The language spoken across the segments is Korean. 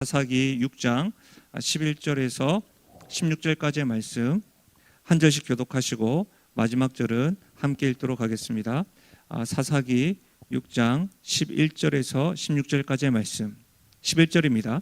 사사기 6장 11절에서 16절까지의 말씀 한 절씩 교독하시고 마지막 절은 함께 읽도록 하겠습니다. 사사기 6장 11절에서 16절까지의 말씀 11절입니다.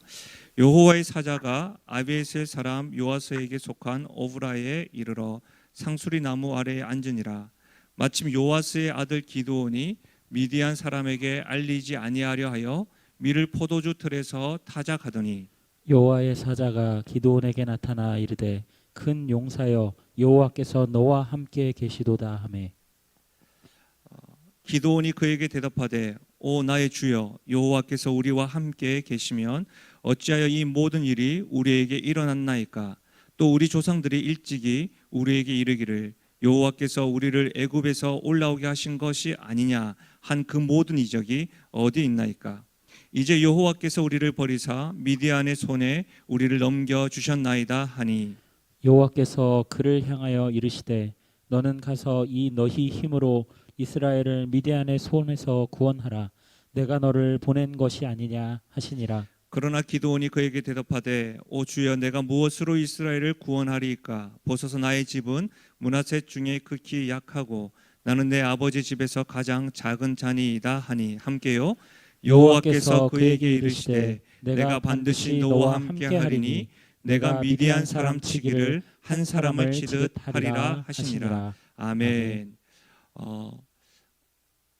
여호와의 사자가 아비에셀 사람 요아스에게 속한 오브라에 이르러 상수리 나무 아래에 앉으니라. 마침 요아스의 아들 기드온이 미디안 사람에게 알리지 아니하려 하여 밀을 포도주 틀에서 타자 가더니 여호와의 사자가 기드온에게 나타나 이르되 큰 용사여 여호와께서 너와 함께 계시도다 하매 기드온이 그에게 대답하되 오 나의 주여 여호와께서 우리와 함께 계시면 어찌하여 이 모든 일이 우리에게 일어났나이까. 또 우리 조상들이 일찍이 우리에게 이르기를 여호와께서 우리를 애굽에서 올라오게 하신 것이 아니냐 한 그 모든 이적이 어디 있나이까. 이제 여호와께서 우리를 버리사 미디안의 손에 우리를 넘겨 주셨나이다 하니 여호와께서 그를 향하여 이르시되 너는 가서 이 너희 힘으로 이스라엘을 미디안의 손에서 구원하라. 내가 너를 보낸 것이 아니냐 하시니라. 그러나 기드온이 그에게 대답하되 오 주여 내가 무엇으로 이스라엘을 구원하리이까. 보소서 나의 집은 므낫셋 중에 극히 약하고 나는 내 아버지 집에서 가장 작은 자니이다 하니 함께요. 여호와께서 그에게 이르시되 내가 반드시 너와 함께하리니 내가 미디안 사람 치기를 한 사람을 치듯 하리라 하시니라. 아멘.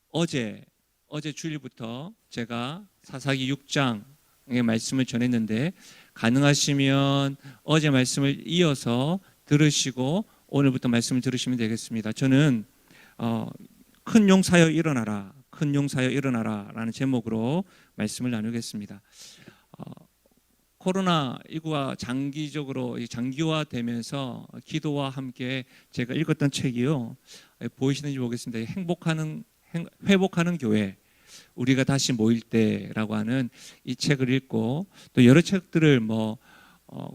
어제 주일부터 제가 사사기 6장의 말씀을 전했는데 가능하시면 어제 말씀을 이어서 들으시고 오늘부터 말씀을 들으시면 되겠습니다. 저는 큰 용사여 일어나라, 큰 용사여 일어나라 라는 제목으로 말씀을 나누겠습니다. 코로나19가 장기화되면서 기도와 함께 제가 읽었던 책이요. 보이시는지 모르겠습니다. 회복하는 교회, 우리가 다시 모일 때라고 하는 이 책을 읽고 또 여러 책들을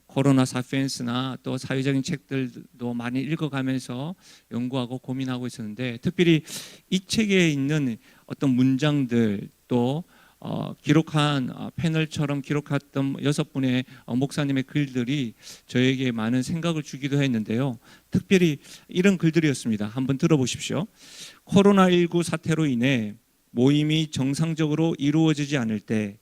코로나 사피엔스나 또 사회적인 책들도 많이 읽어가면서 연구하고 고민하고 있었는데 특별히 이 책에 있는 어떤 문장들 또 기록한 패널처럼 기록했던 6분의 목사님의 글들이 저에게 많은 생각을 주기도 했는데요. 특별히 이런 글들이었습니다. 한번 들어보십시오. 코로나19 사태로 인해 모임이 정상적으로 이루어지지 않을 때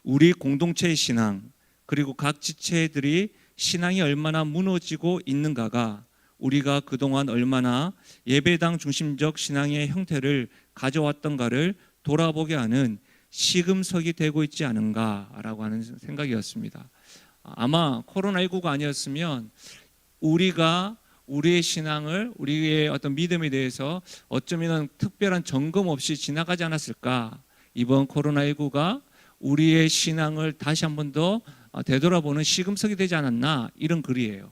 우리 공동체의 신앙 그리고 각 지체들이 신앙이 얼마나 무너지고 있는가가 우리가 그동안 얼마나 예배당 중심적 신앙의 형태를 가져왔던가를 돌아보게 하는 시금석이 되고 있지 않은가라고 하는 생각이었습니다. 아마 코로나19가 아니었으면 우리가 우리의 신앙을, 우리의 어떤 믿음에 대해서 어쩌면 특별한 점검 없이 지나가지 않았을까. 이번 코로나19가 우리의 신앙을 다시 한 번 더 되돌아보는 시금석이 되지 않았나, 이런 글이에요.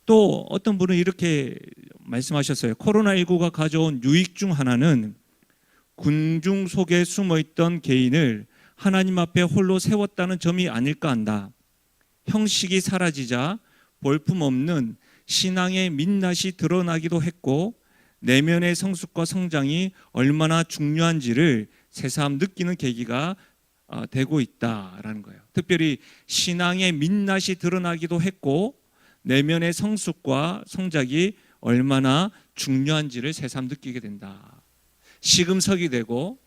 또 어떤 분은 이렇게 말씀하셨어요. 코로나19가 가져온 유익 중 하나는 군중 속에 숨어있던 개인을 하나님 앞에 홀로 세웠다는 점이 아닐까 한다. 형식이 사라지자 볼품없는 신앙의 민낯이 드러나기도 했고 내면의 성숙과 성장이 얼마나 중요한지를 새삼 느끼는 계기가 되고 있다라는 거예요. 특별히 신앙의 민낯이 드러나기도 했고 내면의 성숙과 성장이 얼마나 중요한지를 새삼 느끼게 된다. 시금석이 되고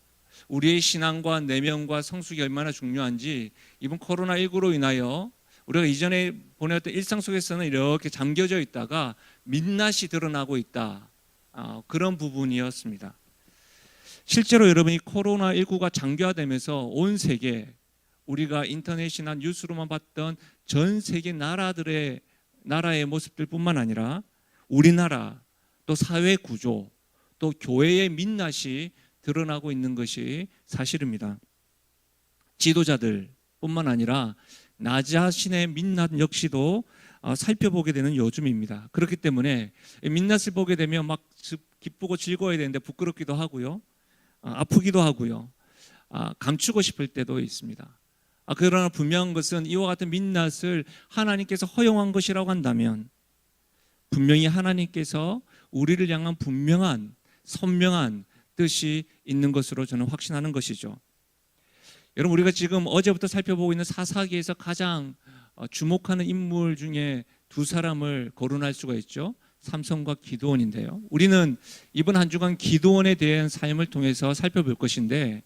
우리의 신앙과 내면과 성숙이 얼마나 중요한지 이번 코로나19로 인하여 우리가 이전에 보내왔던 일상 속에서는 이렇게 잠겨져 있다가 민낯이 드러나고 있다. 그런 부분이었습니다. 실제로 여러분이 코로나19가 장기화되면서 온 세계 우리가 인터넷이나 뉴스로만 봤던 전 세계 나라의 모습들뿐만 아니라 우리나라 또 사회 구조 또 교회의 민낯이 드러나고 있는 것이 사실입니다. 지도자들뿐만 아니라 나 자신의 민낯 역시도 살펴보게 되는 요즘입니다. 그렇기 때문에 민낯을 보게 되면 막 기쁘고 즐거워야 되는데 부끄럽기도 하고요. 아프기도 하고요. 감추고 싶을 때도 있습니다. 그러나 분명한 것은 이와 같은 민낯을 하나님께서 허용한 것이라고 한다면 분명히 하나님께서 우리를 향한 분명한 선명한 뜻이 있는 것으로 저는 확신하는 것이죠. 여러분, 우리가 지금 어제부터 살펴보고 있는 사사기에서 가장 주목하는 인물 중에 두 사람을 거론할 수가 있죠. 삼손과 기드온인데요. 우리는 이번 한 주간 기드온에 대한 삶을 통해서 살펴볼 것인데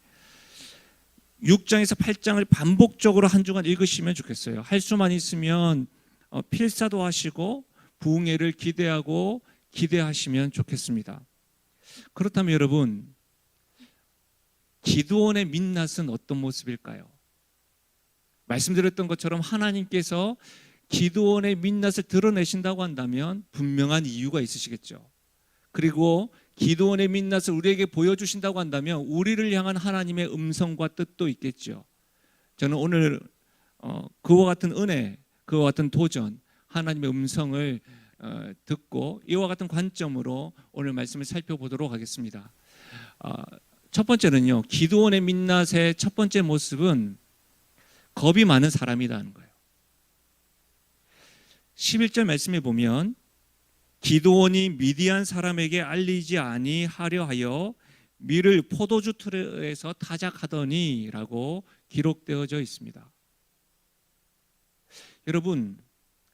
6장에서 8장을 반복적으로 한 주간 읽으시면 좋겠어요. 할 수만 있으면 필사도 하시고 부흥회를 기대하시면 좋겠습니다. 그렇다면 여러분, 기드온의 민낯은 어떤 모습일까요? 말씀드렸던 것처럼 하나님께서 기드온의 민낯을 드러내신다고 한다면 분명한 이유가 있으시겠죠. 그리고 기드온의 민낯을 우리에게 보여주신다고 한다면 우리를 향한 하나님의 음성과 뜻도 있겠죠. 저는 오늘 그와 같은 은혜, 그와 같은 도전, 하나님의 음성을 듣고 이와 같은 관점으로 오늘 말씀을 살펴보도록 하겠습니다. 첫 번째는요, 기드온의 민낯의 첫 번째 모습은 겁이 많은 사람이라는 거예요. 11절 말씀에 보면 기드온이 미디안 사람에게 알리지 아니하려 하여 밀을 포도주 틀에서 타작하더니 라고 기록되어져 있습니다. 여러분,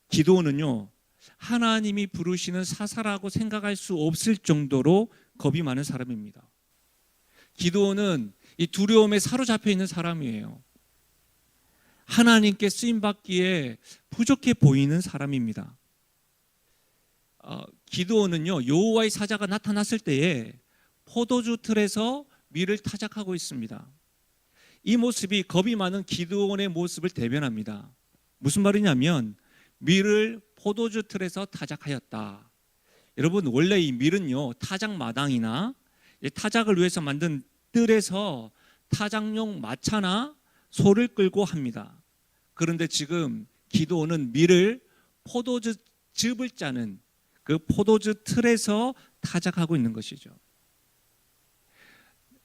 기드온은요, 하나님이 부르시는 사사라고 생각할 수 없을 정도로 겁이 많은 사람입니다. 기드온은 이 두려움에 사로잡혀 있는 사람이에요. 하나님께 쓰임받기에 부족해 보이는 사람입니다. 기드온은요, 여호와의 사자가 나타났을 때에 포도주 틀에서 밀을 타작하고 있습니다. 이 모습이 겁이 많은 기드온의 모습을 대변합니다. 무슨 말이냐면 밀을 포도주 틀에서 타작하였다. 여러분, 원래 이 밀은요, 타작 마당이나 타작을 위해서 만든 뜰에서 타작용 마차나 소를 끌고 합니다. 그런데 지금 기드온은 밀을 포도주 즙을 짜는 그 포도주 틀에서 타작하고 있는 것이죠.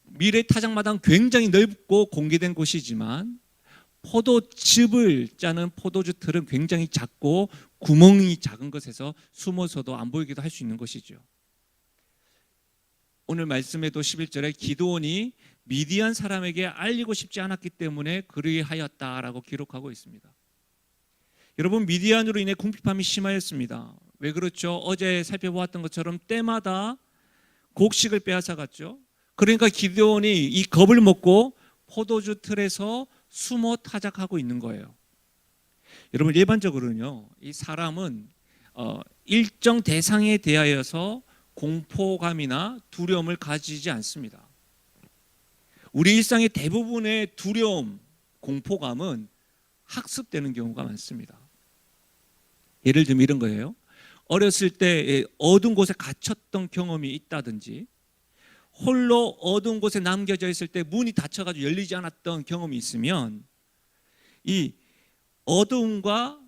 밀의 타작마당 굉장히 넓고 공개된 곳이지만 포도즙을 짜는 포도주 틀은 굉장히 작고 구멍이 작은 것에서 숨어서도 안 보이기도 할 수 있는 것이죠. 오늘 말씀에도 11절에 기드온이 미디안 사람에게 알리고 싶지 않았기 때문에 그리하였다라고 기록하고 있습니다. 여러분, 미디안으로 인해 궁핍함이 심하였습니다. 왜 그렇죠? 어제 살펴보았던 것처럼 때마다 곡식을 빼앗아갔죠. 그러니까 기드온이 이 겁을 먹고 포도주 틀에서 숨어 타작하고 있는 거예요. 여러분, 일반적으로는요, 이 사람은 일정 대상에 대하여서 공포감이나 두려움을 가지지 않습니다. 우리 일상의 대부분의 두려움, 공포감은 학습되는 경우가 많습니다. 예를 들면 이런 거예요. 어렸을 때 어두운 곳에 갇혔던 경험이 있다든지, 홀로 어두운 곳에 남겨져 있을 때 문이 닫혀가지고 열리지 않았던 경험이 있으면 이 어두움과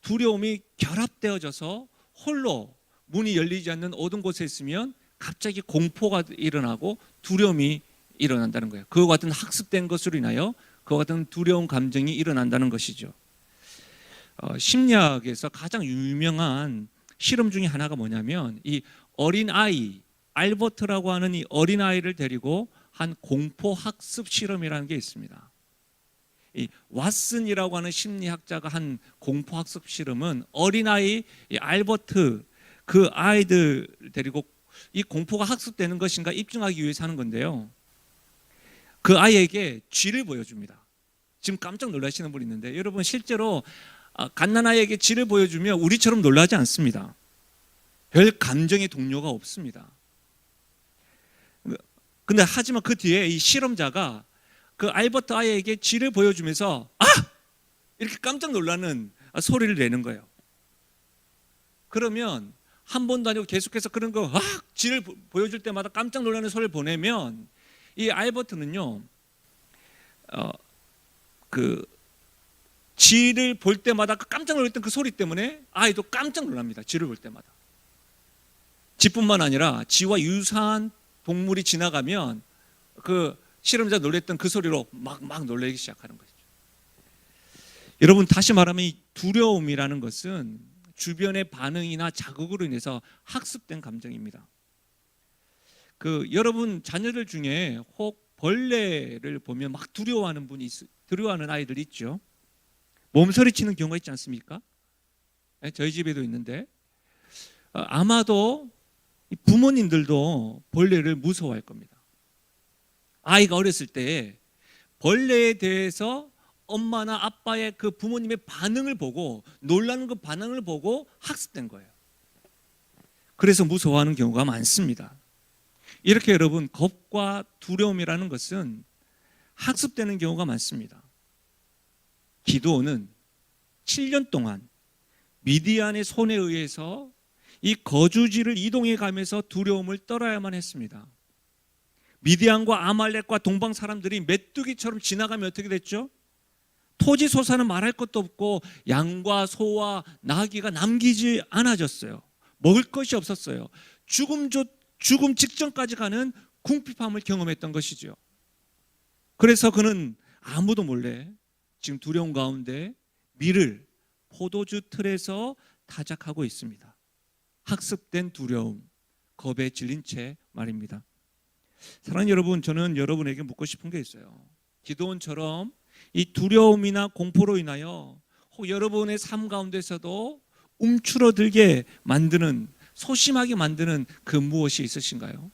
두려움이 결합되어져서 홀로 문이 열리지 않는 어두운 곳에 있으면 갑자기 공포가 일어나고 두려움이 일어난다는 거예요. 그와 같은 학습된 것으로 인하여 그와 같은 두려운 감정이 일어난다는 것이죠. 심리학에서 가장 유명한 실험 중에 하나가 뭐냐면 이 어린아이, 알버트라고 하는 이 어린아이를 데리고 한 공포학습 실험이라는 게 있습니다. 이 왓슨이라고 하는 심리학자가 한 공포학습 실험은 어린아이, 이 알버트, 그 아이들 데리고 이 공포가 학습되는 것인가 입증하기 위해서 하는 건데요. 그 아이에게 쥐를 보여줍니다. 지금 깜짝 놀라시는 분이 있는데, 여러분, 실제로 갓난아이에게 쥐를 보여주면 우리처럼 놀라지 않습니다. 별 감정의 동요가 없습니다. 근데 하지만 그 뒤에 이 실험자가 그 알버트 아이에게 쥐를 보여주면서 이렇게 깜짝 놀라는 소리를 내는 거예요. 그러면 한 번도 아니고 계속해서 그런 거 쥐를 보여줄 때마다 깜짝 놀라는 소리를 보내면 이 알버트는요, 그 쥐를 볼 때마다 깜짝 놀랐던 그 소리 때문에 아이도 깜짝 놀랍니다. 쥐를 볼 때마다. 쥐뿐만 아니라 쥐와 유사한 동물이 지나가면 그 실험자 놀랬던 그 소리로 막 놀라기 시작하는 것이죠. 여러분, 다시 말하면 이 두려움이라는 것은 주변의 반응이나 자극으로 인해서 학습된 감정입니다. 여러분 자녀들 중에 혹 벌레를 보면 막 두려워하는 아이들이 있죠. 몸서리치는 경우가 있지 않습니까? 저희 집에도 있는데 아마도 부모님들도 벌레를 무서워할 겁니다. 아이가 어렸을 때 벌레에 대해서 엄마나 아빠의 그 부모님의 반응을 보고 놀라는 그 반응을 보고 학습된 거예요. 그래서 무서워하는 경우가 많습니다. 이렇게 여러분, 겁과 두려움이라는 것은 학습되는 경우가 많습니다. 기드온은 7년 동안 미디안의 손에 의해서 이 거주지를 이동해 가면서 두려움을 떨어야만 했습니다. 미디안과 아말렉과 동방 사람들이 메뚜기처럼 지나가면 어떻게 됐죠? 토지 소산은 말할 것도 없고 양과 소와 나귀가 남기지 않아졌어요. 먹을 것이 없었어요. 죽음 직전까지 가는 궁핍함을 경험했던 것이죠. 그래서 그는 아무도 몰래 지금 두려움 가운데 밀을 포도주 틀에서 타작하고 있습니다. 학습된 두려움, 겁에 질린 채 말입니다. 사랑하는 여러분, 저는 여러분에게 묻고 싶은 게 있어요. 기드온처럼 이 두려움이나 공포로 인하여 혹 여러분의 삶 가운데서도 움츠러들게 만드는, 소심하게 만드는 그 무엇이 있으신가요?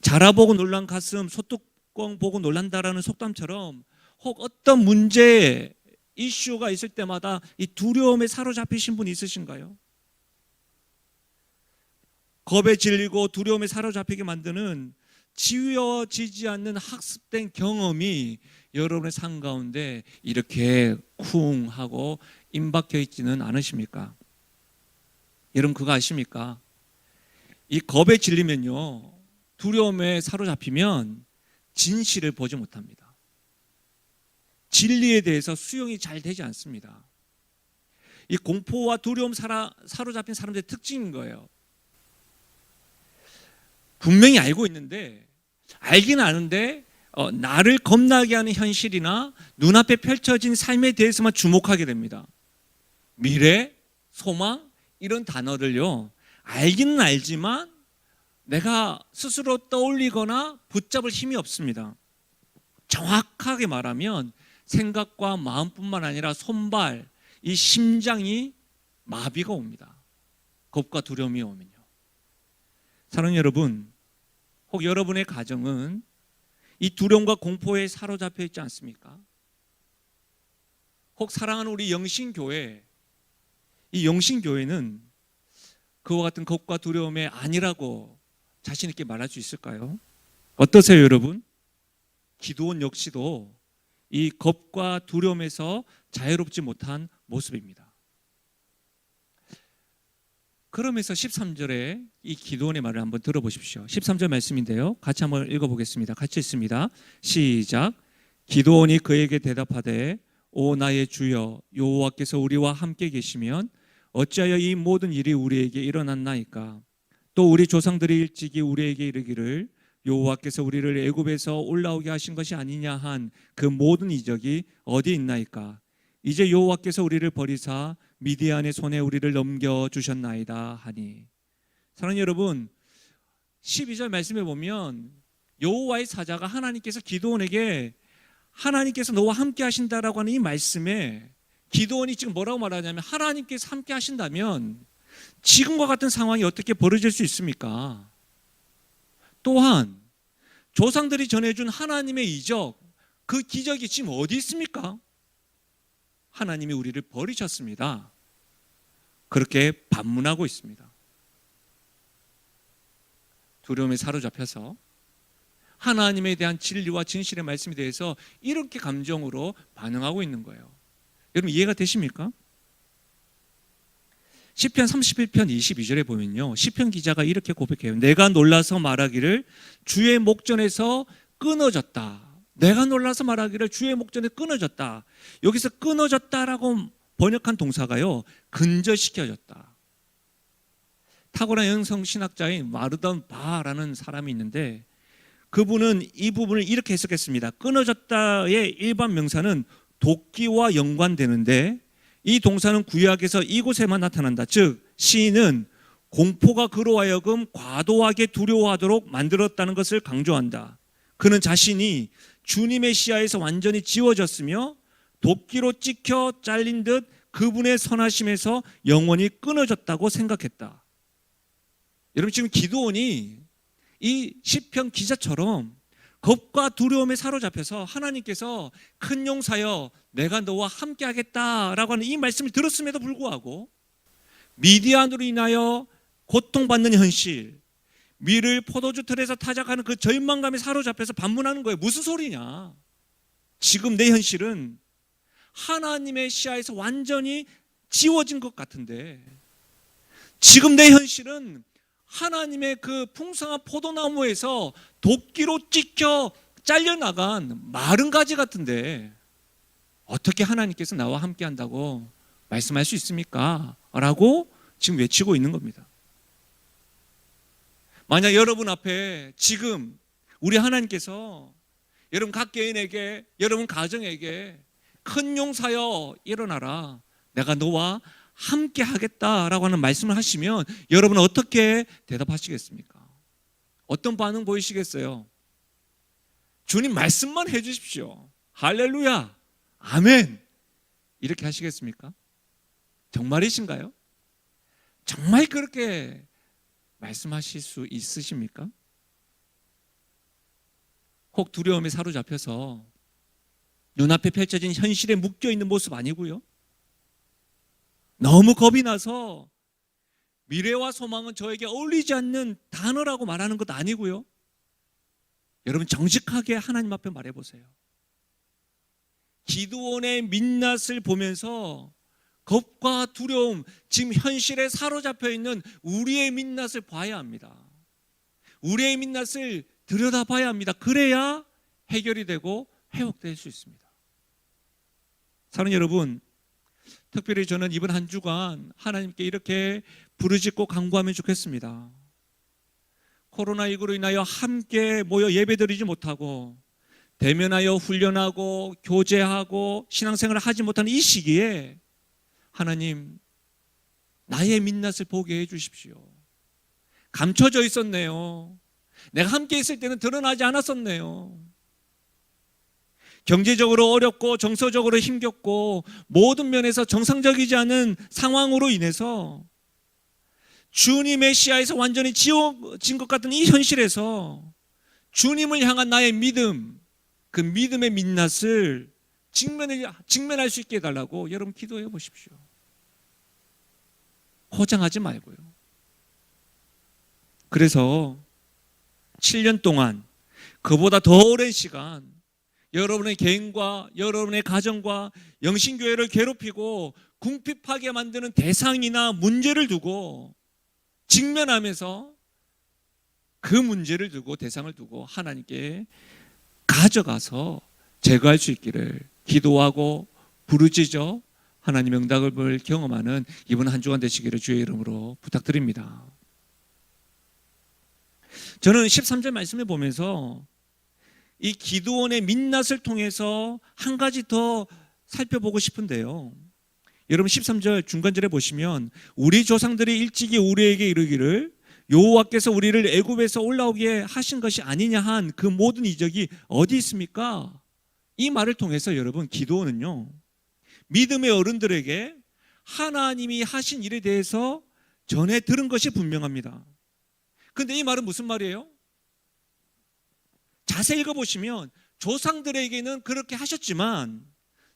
자라보고 놀란 가슴, 소뚜껑 보고 놀란다라는 속담처럼 혹 어떤 문제, 이슈가 있을 때마다 이 두려움에 사로잡히신 분이 있으신가요? 겁에 질리고 두려움에 사로잡히게 만드는 지워지지 않는 학습된 경험이 여러분의 삶 가운데 이렇게 쿵 하고 임박혀 있지는 않으십니까? 여러분 그거 아십니까? 이 겁에 질리면요, 두려움에 사로잡히면 진실을 보지 못합니다. 진리에 대해서 수용이 잘 되지 않습니다. 이 공포와 두려움 사로잡힌 사람들의 특징인 거예요. 분명히 알고 있는데, 알긴 아는데 나를 겁나게 하는 현실이나 눈앞에 펼쳐진 삶에 대해서만 주목하게 됩니다. 미래, 소망 이런 단어들요, 알기는 알지만 내가 스스로 떠올리거나 붙잡을 힘이 없습니다. 정확하게 말하면 생각과 마음뿐만 아니라 손발, 이 심장이 마비가 옵니다. 겁과 두려움이 오면요. 사랑하는 여러분, 혹 여러분의 가정은 이 두려움과 공포에 사로잡혀 있지 않습니까? 혹 사랑하는 우리 영신교회, 이 영신교회는 그와 같은 겁과 두려움에 아니라고 자신 있게 말할 수 있을까요? 어떠세요, 여러분? 기드온 역시도 이 겁과 두려움에서 자유롭지 못한 모습입니다. 그러면서 13절에 이 기드온의 말을 한번 들어보십시오. 13절 말씀인데요, 같이 한번 읽어보겠습니다. 같이 읽습니다. 시작. 기드온이 그에게 대답하되 오 나의 주여 여호와께서 우리와 함께 계시면 어찌하여 이 모든 일이 우리에게 일어났나이까? 또 우리 조상들이 일찍이 우리에게 이르기를 여호와께서 우리를 애굽에서 올라오게 하신 것이 아니냐 한 그 모든 이적이 어디 있나이까? 이제 여호와께서 우리를 버리사 미디안의 손에 우리를 넘겨주셨나이다 하니. 사랑하는 여러분, 12절 말씀에 보면 여호와의 사자가 하나님께서 기드온에게 하나님께서 너와 함께 하신다라고 하는 이 말씀에 기드온이 지금 뭐라고 말하냐면, 하나님께서 함께 하신다면 지금과 같은 상황이 어떻게 벌어질 수 있습니까? 또한 조상들이 전해준 하나님의 이적, 그 기적이 지금 어디 있습니까? 하나님이 우리를 버리셨습니다. 그렇게 반문하고 있습니다. 두려움에 사로잡혀서 하나님에 대한 진리와 진실의 말씀에 대해서 이렇게 감정으로 반응하고 있는 거예요. 여러분 이해가 되십니까? 시편 31편 22절에 보면요, 시편 기자가 이렇게 고백해요. 내가 놀라서 말하기를 주의 목전에서 끊어졌다. 내가 놀라서 말하기를 주의 목전에 끊어졌다. 여기서 끊어졌다라고 번역한 동사가요, 근저시켜졌다. 탁월한 영성신학자인 마르던 바라는 사람이 있는데, 그분은 이 부분을 이렇게 해석했습니다. 끊어졌다의 일반 명사는 도끼와 연관되는데 이 동사는 구약에서 이곳에만 나타난다. 즉 시인은 공포가 그로 하여금 과도하게 두려워하도록 만들었다는 것을 강조한다. 그는 자신이 주님의 시야에서 완전히 지워졌으며 도끼로 찍혀 잘린 듯 그분의 선하심에서 영원히 끊어졌다고 생각했다. 여러분, 지금 기드온이 이 시편 기자처럼 겁과 두려움에 사로잡혀서 하나님께서 큰 용사여 내가 너와 함께 하겠다라고 하는 이 말씀을 들었음에도 불구하고 미디안으로 인하여 고통받는 현실, 밀을 포도주 틀에서 타작하는 그 절망감에 사로잡혀서 반문하는 거예요. 무슨 소리냐? 지금 내 현실은 하나님의 시야에서 완전히 지워진 것 같은데, 지금 내 현실은 하나님의 그 풍성한 포도나무에서 도끼로 찍혀 잘려나간 마른 가지 같은데 어떻게 하나님께서 나와 함께 한다고 말씀할 수 있습니까? 라고 지금 외치고 있는 겁니다. 만약 여러분 앞에 지금 우리 하나님께서 여러분 각 개인에게, 여러분 가정에게 큰 용사여 일어나라, 내가 너와 함께 하겠다라고 하는 말씀을 하시면 여러분은 어떻게 대답하시겠습니까? 어떤 반응 보이시겠어요? 주님 말씀만 해 주십시오. 할렐루야, 아멘, 이렇게 하시겠습니까? 정말이신가요? 정말 그렇게 말씀하실 수 있으십니까? 혹 두려움에 사로잡혀서 눈앞에 펼쳐진 현실에 묶여있는 모습 아니고요, 너무 겁이 나서 미래와 소망은 저에게 어울리지 않는 단어라고 말하는 것 아니고요, 여러분 정직하게 하나님 앞에 말해보세요. 기드온의 민낯을 보면서 겁과 두려움, 지금 현실에 사로잡혀 있는 우리의 민낯을 봐야 합니다. 우리의 민낯을 들여다봐야 합니다. 그래야 해결이 되고 회복될 수 있습니다. 사랑하는 여러분, 특별히 저는 이번 한 주간 하나님께 이렇게 부르짖고 간구하면 좋겠습니다. 코로나19로 인하여 함께 모여 예배드리지 못하고 대면하여 훈련하고 교제하고 신앙생활을 하지 못하는 이 시기에 하나님, 나의 민낯을 보게 해 주십시오. 감춰져 있었네요. 내가 함께 있을 때는 드러나지 않았었네요. 경제적으로 어렵고 정서적으로 힘겹고 모든 면에서 정상적이지 않은 상황으로 인해서 주님의 시야에서 완전히 지워진 것 같은 이 현실에서 주님을 향한 나의 믿음, 그 믿음의 민낯을 직면할 수 있게 해달라고 여러분 기도해 보십시오. 포장하지 말고요. 그래서 7년 동안 그보다 더 오랜 시간 여러분의 개인과 여러분의 가정과 영신교회를 괴롭히고 궁핍하게 만드는 대상이나 문제를 두고 직면하면서 그 문제를 두고 대상을 두고 하나님께 가져가서 제거할 수 있기를 기도하고 부르짖어 하나님의 응답을 경험하는 이번 한 주간 되시기를 주의 이름으로 부탁드립니다. 저는 13절 말씀을 보면서 이 기드온의 민낯을 통해서 한 가지 더 살펴보고 싶은데요, 여러분 13절 중간절에 보시면 우리 조상들이 일찍이 우리에게 이르기를 여호와께서 우리를 애굽에서 올라오게 하신 것이 아니냐 한 그 모든 이적이 어디 있습니까? 이 말을 통해서 여러분 기드온은요, 믿음의 어른들에게 하나님이 하신 일에 대해서 전해 들은 것이 분명합니다. 그런데 이 말은 무슨 말이에요? 자세히 읽어보시면 조상들에게는 그렇게 하셨지만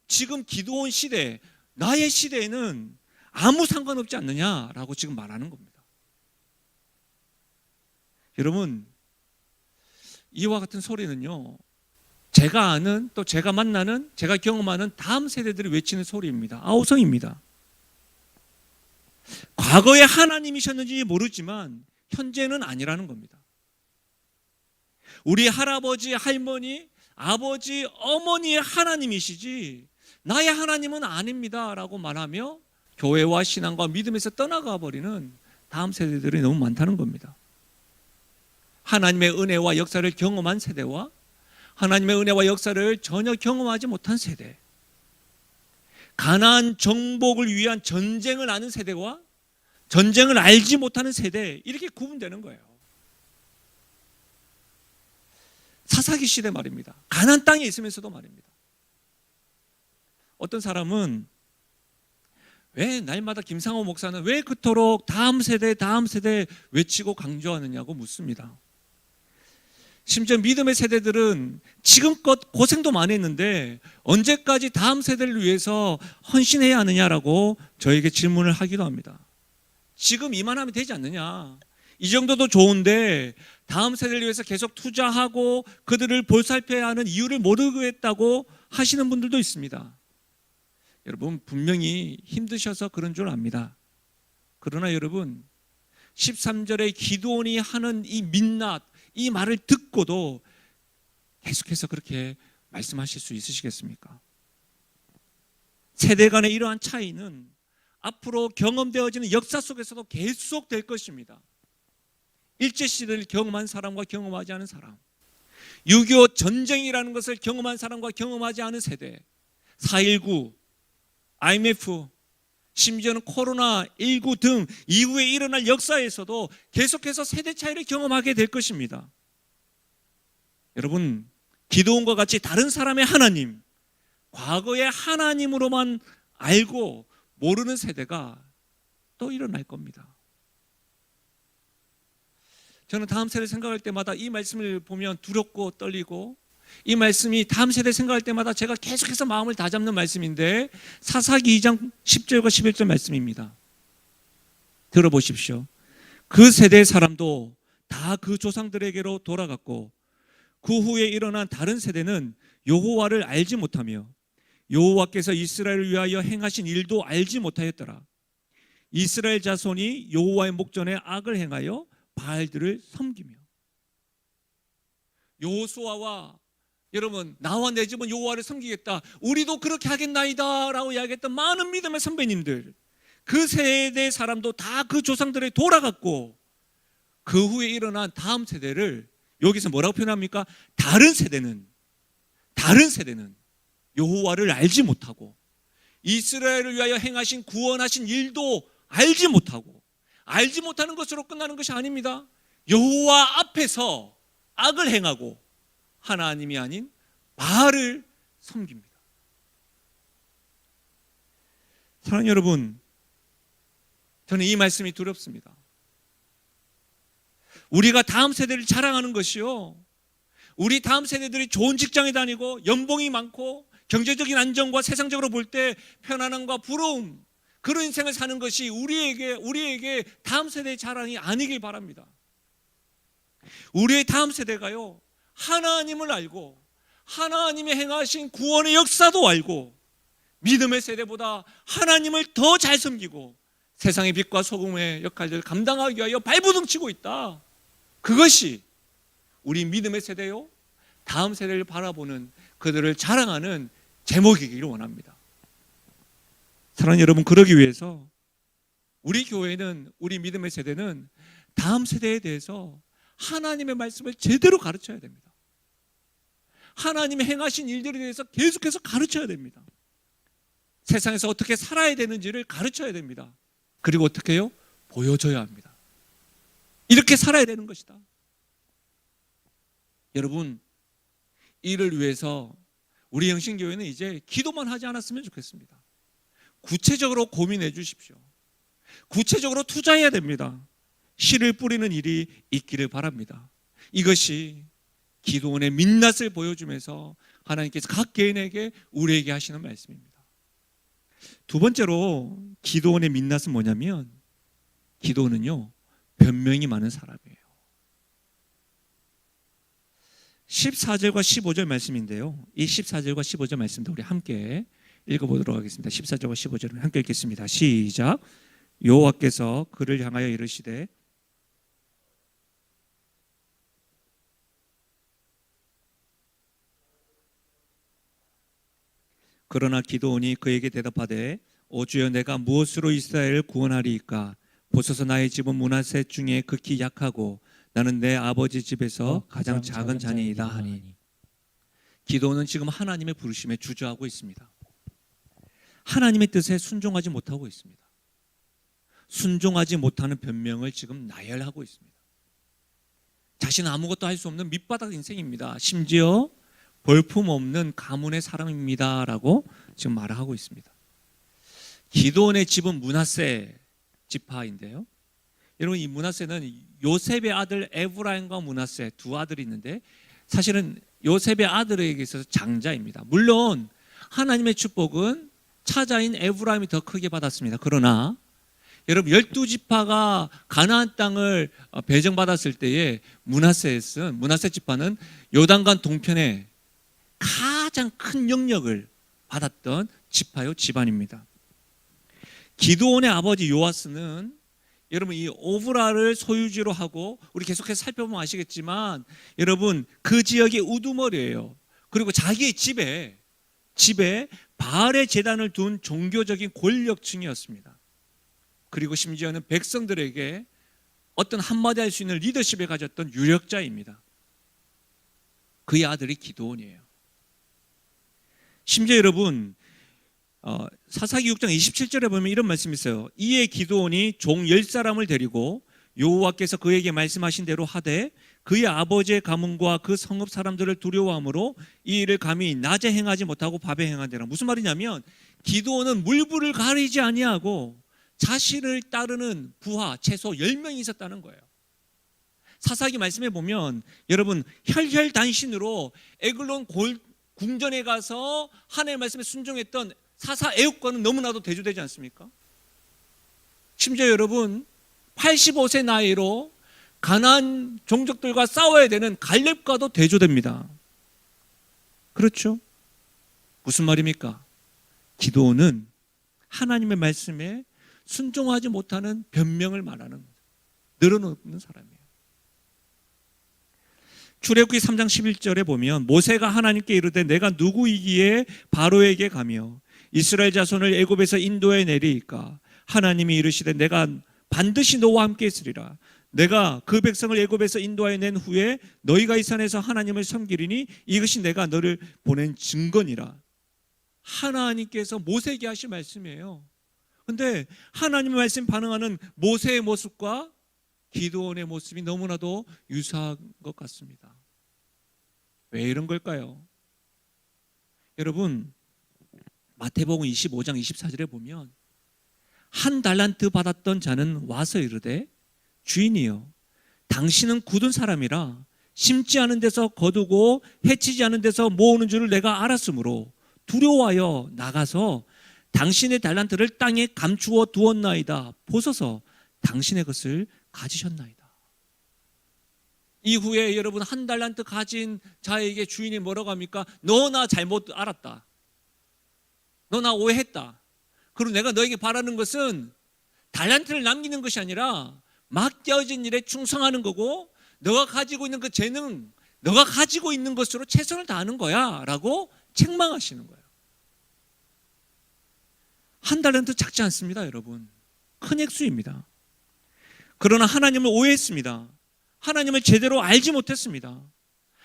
지금 기드온 시대, 나의 시대에는 아무 상관없지 않느냐라고 지금 말하는 겁니다. 여러분, 이와 같은 소리는요, 제가 아는, 또 제가 만나는, 제가 경험하는 다음 세대들이 외치는 소리입니다. 아우성입니다. 과거에 하나님이셨는지 모르지만 현재는 아니라는 겁니다. 우리 할아버지, 할머니, 아버지, 어머니의 하나님이시지 나의 하나님은 아닙니다 라고 말하며 교회와 신앙과 믿음에서 떠나가 버리는 다음 세대들이 너무 많다는 겁니다. 하나님의 은혜와 역사를 경험한 세대와 하나님의 은혜와 역사를 전혀 경험하지 못한 세대, 가나안 정복을 위한 전쟁을 아는 세대와 전쟁을 알지 못하는 세대, 이렇게 구분되는 거예요. 사사기 시대 말입니다. 가나안 땅에 있으면서도 말입니다. 어떤 사람은 왜 날마다 김상호 목사는 왜 그토록 다음 세대 외치고 강조하느냐고 묻습니다. 심지어 믿음의 세대들은 지금껏 고생도 많이 했는데 언제까지 다음 세대를 위해서 헌신해야 하느냐라고 저에게 질문을 하기도 합니다. 지금 이만하면 되지 않느냐, 이 정도도 좋은데 다음 세대를 위해서 계속 투자하고 그들을 보살펴야 하는 이유를 모르겠다고 하시는 분들도 있습니다. 여러분, 분명히 힘드셔서 그런 줄 압니다. 그러나 여러분, 13절에 기드온이 하는 이 민낯, 이 말을 듣고도 계속해서 그렇게 말씀하실 수 있으시겠습니까? 세대 간의 이러한 차이는 앞으로 경험되어지는 역사 속에서도 계속될 것입니다. 일제시대를 경험한 사람과 경험하지 않은 사람, 6.25 전쟁이라는 것을 경험한 사람과 경험하지 않은 세대, 4.19, IMF, 심지어는 코로나19 등 이후에 일어날 역사에서도 계속해서 세대 차이를 경험하게 될 것입니다. 여러분, 기드온과 같이 다른 사람의 하나님, 과거의 하나님으로만 알고 모르는 세대가 또 일어날 겁니다. 저는 다음 세대 생각할 때마다 이 말씀을 보면 두렵고 떨리고, 이 말씀이 다음 세대 생각할 때마다 제가 계속해서 마음을 다잡는 말씀인데, 사사기 2장 10절과 11절 말씀입니다. 들어보십시오. 그 세대의 사람도 다 그 조상들에게로 돌아갔고 그 후에 일어난 다른 세대는 여호와를 알지 못하며 여호와께서 이스라엘을 위하여 행하신 일도 알지 못하였더라. 이스라엘 자손이 여호와의 목전에 악을 행하여 바알들을 섬기며. 여호수아와 여러분, 나와 내 집은 여호와를 섬기겠다, 우리도 그렇게 하겠나이다 라고 이야기했던 많은 믿음의 선배님들, 그 세대 사람도 다 그 조상들에 돌아갔고 그 후에 일어난 다음 세대를 여기서 뭐라고 표현합니까? 다른 세대는 여호와를 알지 못하고 이스라엘을 위하여 행하신 구원하신 일도 알지 못하고, 알지 못하는 것으로 끝나는 것이 아닙니다. 여호와 앞에서 악을 행하고 하나님이 아닌 바알을 섬깁니다. 사랑하는 여러분, 저는 이 말씀이 두렵습니다. 우리가 다음 세대를 자랑하는 것이요, 우리 다음 세대들이 좋은 직장에 다니고 연봉이 많고 경제적인 안정과 세상적으로 볼 때 편안함과 부러움, 그런 인생을 사는 것이 우리에게 다음 세대의 자랑이 아니길 바랍니다. 우리의 다음 세대가요, 하나님을 알고 하나님이 행하신 구원의 역사도 알고 믿음의 세대보다 하나님을 더 잘 섬기고 세상의 빛과 소금의 역할들을 감당하기 위하여 발부둥치고 있다. 그것이 우리 믿음의 세대요, 다음 세대를 바라보는 그들을 자랑하는 제목이기를 원합니다. 사랑하는 여러분, 그러기 위해서 우리 교회는, 우리 믿음의 세대는 다음 세대에 대해서 하나님의 말씀을 제대로 가르쳐야 됩니다. 하나님이 행하신 일들에 대해서 계속해서 가르쳐야 됩니다. 세상에서 어떻게 살아야 되는지를 가르쳐야 됩니다. 그리고 어떻게 해요? 보여줘야 합니다. 이렇게 살아야 되는 것이다. 여러분, 이를 위해서 우리 영신교회는 이제 기도만 하지 않았으면 좋겠습니다. 구체적으로 고민해 주십시오. 구체적으로 투자해야 됩니다. 씨를 뿌리는 일이 있기를 바랍니다. 이것이 기도원의 민낯을 보여주면서 하나님께서 각 개인에게 우리에게 하시는 말씀입니다. 두 번째로 기도원의 민낯은 뭐냐면, 기도원은요, 변명이 많은 사람이에요. 14절과 15절 말씀인데요, 이 14절과 15절 말씀도 우리 함께 읽어보도록 하겠습니다. 14절과 15절을 함께 읽겠습니다. 시작. 여호와께서 그를 향하여 이르시되 그러나 기드온이 그에게 대답하되 오 주여, 내가 무엇으로 이스라엘을 구원하리이까? 보소서, 나의 집은 므낫세 중에 극히 약하고 나는 내 아버지 집에서 가장 작은 자니이다 하니. 기드온은 지금 하나님의 부르심에 주저하고 있습니다. 하나님의 뜻에 순종하지 못하고 있습니다. 순종하지 못하는 변명을 지금 나열하고 있습니다. 자신은 아무것도 할 수 없는 밑바닥 인생입니다. 심지어 볼품없는 가문의 사람입니다라고 지금 말을 하고 있습니다. 기드온의 집은 므낫세 지파인데요. 여러분, 이 므낫세는 요셉의 아들 에브라임과 므낫세 두 아들이 있는데 사실은 요셉의 아들에게 있어서 장자입니다. 물론 하나님의 축복은 차자인 에브라임이 더 크게 받았습니다. 그러나 여러분, 12지파가 가나안 땅을 배정받았을 때에 므낫세 지파는 요단강 동편에 가장 큰 영역을 받았던 지파요 집안입니다. 기드온의 아버지 요아스는 여러분 이 오브라를 소유지로 하고, 우리 계속해서 살펴보면 아시겠지만 여러분 그 지역의 우두머리예요. 그리고 자기의 집에 바알의 제단을 둔 종교적인 권력층이었습니다. 그리고 심지어는 백성들에게 어떤 한마디 할 수 있는 리더십을 가졌던 유력자입니다. 그의 아들이 기드온이에요. 심지어 여러분 사사기 6장 27절에 보면 이런 말씀이 있어요. 이에 기드온이 종 10사람을 데리고 여호와께서 그에게 말씀하신 대로 하되 그의 아버지의 가문과 그 성읍 사람들을 두려워함으로 이 일을 감히 낮에 행하지 못하고 밤에 행하더라. 무슨 말이냐면 기드온은 물불을 가리지 아니하고 자신을 따르는 부하 최소 10명이 있었다는 거예요. 사사기 말씀에 보면 여러분 혈혈단신으로 에글론 궁전에 가서 하나님의 말씀에 순종했던 사사 애굽과는 너무나도 대조되지 않습니까? 심지어 여러분 85세 나이로 가나안 종족들과 싸워야 되는 갈렙과도 대조됩니다. 그렇죠? 무슨 말입니까? 기드온은 하나님의 말씀에 순종하지 못하는 변명을 말하는 거죠. 늘어놓는 사람이에요. 출애굽기 3장 11절에 보면 모세가 하나님께 이르되 내가 누구이기에 바로에게 가며 이스라엘 자손을 애굽에서 인도해 내리이까? 하나님이 이르시되 내가 반드시 너와 함께 있으리라. 내가 그 백성을 애굽에서 인도하여 낸 후에 너희가 이 산에서 하나님을 섬기리니 이것이 내가 너를 보낸 증거니라. 하나님께서 모세에게 하신 말씀이에요. 그런데 하나님의 말씀 반응하는 모세의 모습과 기드온의 모습이 너무나도 유사한 것 같습니다. 왜 이런 걸까요? 여러분 마태복음 25장 24절에 보면 한 달란트 받았던 자는 와서 이르되 주인이여 당신은 굳은 사람이라 심지 않은 데서 거두고 해치지 않은 데서 모으는 줄을 내가 알았으므로 두려워하여 나가서 당신의 달란트를 땅에 감추어 두었나이다. 보소서 당신의 것을 가지셨나이다. 이후에 여러분 한 달란트 가진 자에게 주인이 뭐라고 합니까? 너 나 잘못 알았다. 너 나 오해했다. 그리고 내가 너에게 바라는 것은 달란트를 남기는 것이 아니라 맡겨진 일에 충성하는 거고 너가 가지고 있는 그 재능, 너가 가지고 있는 것으로 최선을 다하는 거야 라고 책망하시는 거예요. 한 달란트 작지 않습니다, 여러분. 큰 액수입니다. 그러나 하나님을 오해했습니다. 하나님을 제대로 알지 못했습니다.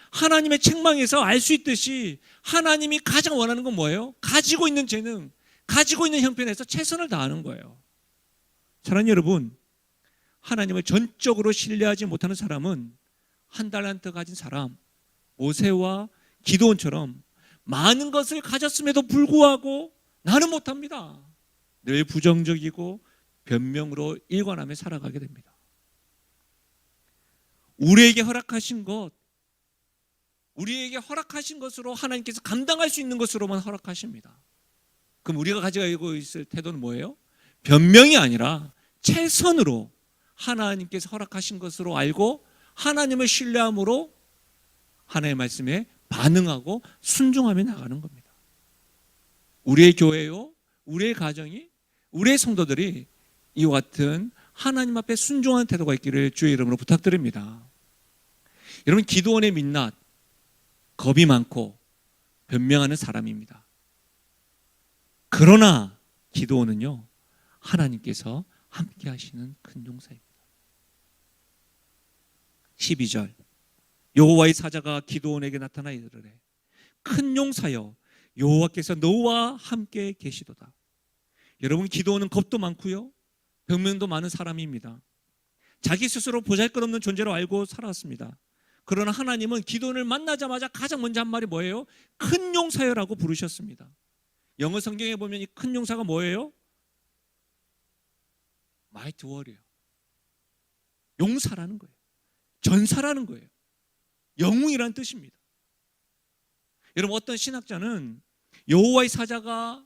하나님의 책망에서 알 수 있듯이 하나님이 가장 원하는 건 뭐예요? 가지고 있는 재능, 가지고 있는 형편에서 최선을 다하는 거예요. 사랑하는 여러분, 하나님을 전적으로 신뢰하지 못하는 사람은 한 달란트 가진 사람 모세와 기드온처럼 많은 것을 가졌음에도 불구하고 나는 못합니다. 늘 부정적이고 변명으로 일관하며 살아가게 됩니다. 우리에게 허락하신 것, 우리에게 허락하신 것으로 하나님께서 감당할 수 있는 것으로만 허락하십니다. 그럼 우리가 가지고 있을 태도는 뭐예요? 변명이 아니라 최선으로 하나님께서 허락하신 것으로 알고 하나님을 신뢰함으로 하나님의 말씀에 반응하고 순종하며 나가는 겁니다. 우리의 교회요, 우리의 가정이, 우리의 성도들이 이와 같은 하나님 앞에 순종하는 태도가 있기를 주의 이름으로 부탁드립니다. 여러분, 기드온의 민낯, 겁이 많고 변명하는 사람입니다. 그러나 기드온은요, 하나님께서 함께 하시는 큰 용사입니다. 12절 여호와의 사자가 기드온에게 나타나 이르되 큰 용사여 여호와께서 너와 함께 계시도다. 여러분, 기드온은 겁도 많고요, 변명도 많은 사람입니다. 자기 스스로 보잘것없는 존재로 알고 살아왔습니다. 그러나 하나님은 기도원을 만나자마자 가장 먼저 한 말이 뭐예요? 큰 용사여라고 부르셨습니다. 영어 성경에 보면 이 큰 용사가 뭐예요? 마이트 워리어. 용사라는 거예요. 전사라는 거예요. 영웅이라는 뜻입니다. 여러분, 어떤 신학자는 여호와의 사자가